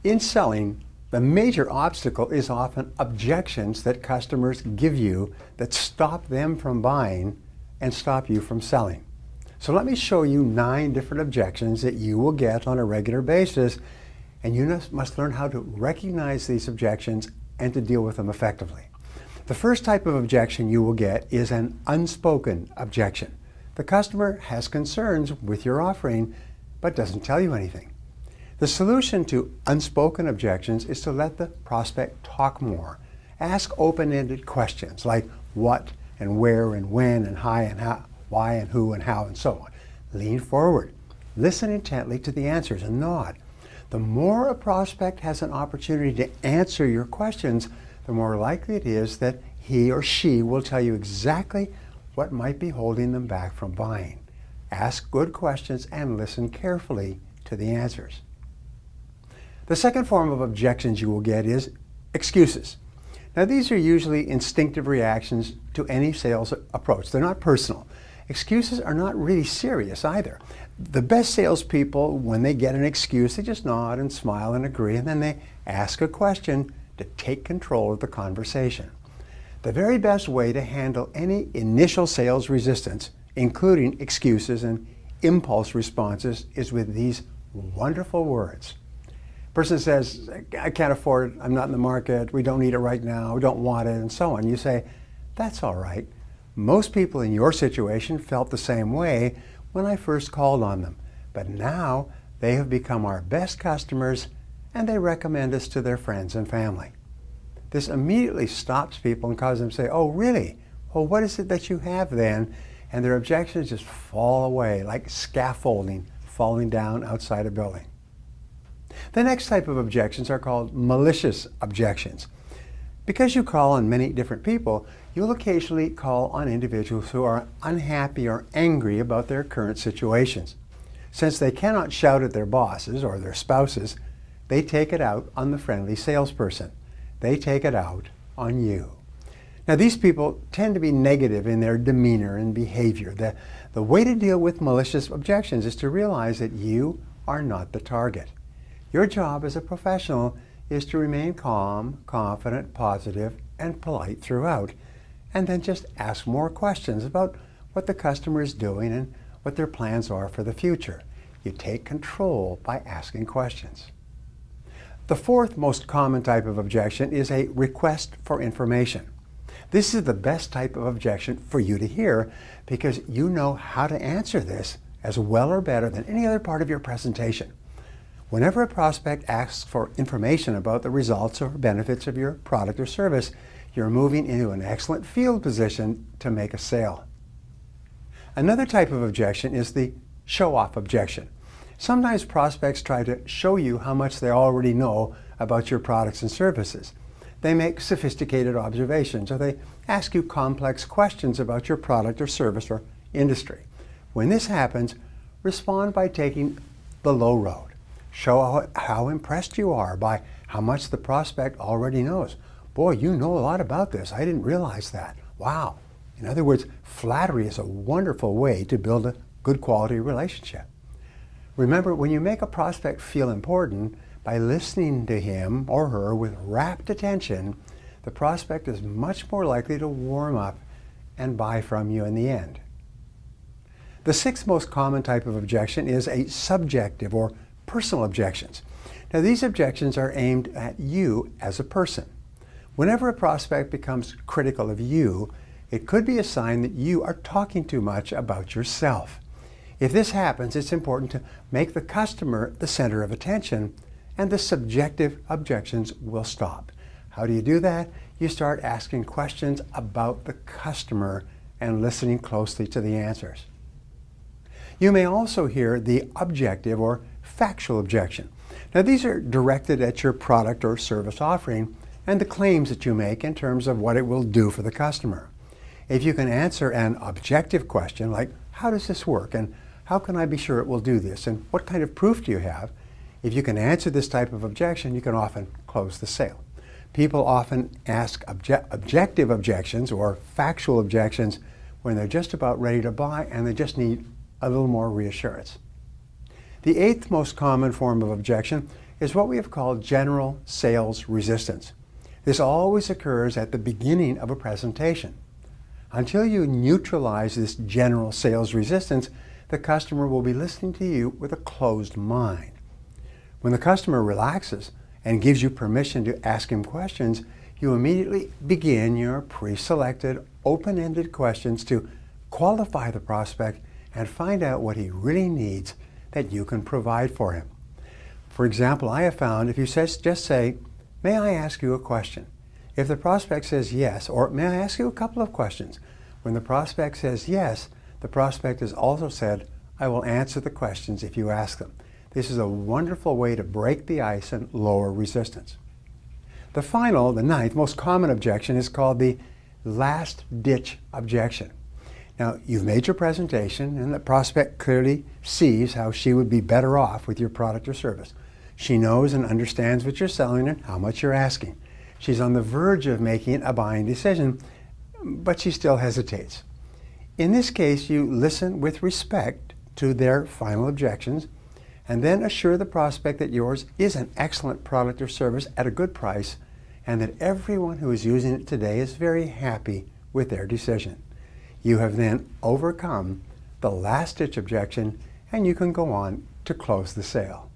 In selling, the major obstacle is often objections that customers give you that stop them from buying and stop you from selling. So let me show you 9 different objections that you will get on a regular basis, and you must learn how to recognize these objections and to deal with them effectively. The first type of objection you will get is an unspoken objection. The customer has concerns with your offering but doesn't tell you anything. The solution to unspoken objections is to let the prospect talk more. Ask open-ended questions like what and where and when and how and how, why and who and how and so on. Lean forward. Listen intently to the answers and nod. The more a prospect has an opportunity to answer your questions, the more likely it is that he or she will tell you exactly what might be holding them back from buying. Ask good questions and listen carefully to the answers. The second form of objections you will get is excuses. Now, these are usually instinctive reactions to any sales approach. They're not personal. Excuses are not really serious either. The best salespeople, when they get an excuse, they just nod and smile and agree, and then they ask a question to take control of the conversation. The very best way to handle any initial sales resistance, including excuses and impulse responses, is with these wonderful words. Person says, I can't afford it, I'm not in the market, we don't need it right now, we don't want it, and so on. You say, that's all right. Most people in your situation felt the same way when I first called on them, but now they have become our best customers and they recommend us to their friends and family. This immediately stops people and causes them to say, oh really? Well, what is it that you have then? And their objections just fall away like scaffolding falling down outside a building. The next type of objections are called malicious objections. Because you call on many different people, you'll occasionally call on individuals who are unhappy or angry about their current situations. Since they cannot shout at their bosses or their spouses, they take it out on the friendly salesperson. They take it out on you. Now, these people tend to be negative in their demeanor and behavior. The way to deal with malicious objections is to realize that you are not the target. Your job as a professional is to remain calm, confident, positive, and polite throughout, and then just ask more questions about what the customer is doing and what their plans are for the future. You take control by asking questions. The fourth most common type of objection is a request for information. This is the best type of objection for you to hear because you know how to answer this as well or better than any other part of your presentation. Whenever a prospect asks for information about the results or benefits of your product or service, you're moving into an excellent field position to make a sale. Another type of objection is the show-off objection. Sometimes prospects try to show you how much they already know about your products and services. They make sophisticated observations, or they ask you complex questions about your product or service or industry. When this happens, respond by taking the low road. Show how impressed you are by how much the prospect already knows. Boy, you know a lot about this. I didn't realize that. Wow. In other words, flattery is a wonderful way to build a good quality relationship. Remember, when you make a prospect feel important by listening to him or her with rapt attention, the prospect is much more likely to warm up and buy from you in the end. The sixth most common type of objection is a subjective or personal objections. Now, these objections are aimed at you as a person. Whenever a prospect becomes critical of you, it could be a sign that you are talking too much about yourself. If this happens, it's important to make the customer the center of attention, and the subjective objections will stop. How do you do that? You start asking questions about the customer and listening closely to the answers. You may also hear the objective or factual objection. Now, these are directed at your product or service offering and the claims that you make in terms of what it will do for the customer. If you can answer an objective question like, how does this work? And how can I be sure it will do this? And what kind of proof do you have? If you can answer this type of objection, you can often close the sale. People often ask objective objections or factual objections when they're just about ready to buy and they just need a little more reassurance. The eighth most common form of objection is what we have called general sales resistance. This always occurs at the beginning of a presentation. Until you neutralize this general sales resistance, the customer will be listening to you with a closed mind. When the customer relaxes and gives you permission to ask him questions, you immediately begin your pre-selected, open-ended questions to qualify the prospect and find out what he really needs that you can provide for him. For example, I have found if you just say, "May I ask you a question?" If the prospect says yes, or "May I ask you a couple of questions?" When the prospect says yes, the prospect has also said, "I will answer the questions if you ask them." This is a wonderful way to break the ice and lower resistance. The final, the ninth, most common objection is called the last-ditch objection. Now, you've made your presentation, and the prospect clearly sees how she would be better off with your product or service. She knows and understands what you're selling and how much you're asking. She's on the verge of making a buying decision, but she still hesitates. In this case, you listen with respect to their final objections, and then assure the prospect that yours is an excellent product or service at a good price, and that everyone who is using it today is very happy with their decision. You have then overcome the last-ditch objection, and you can go on to close the sale.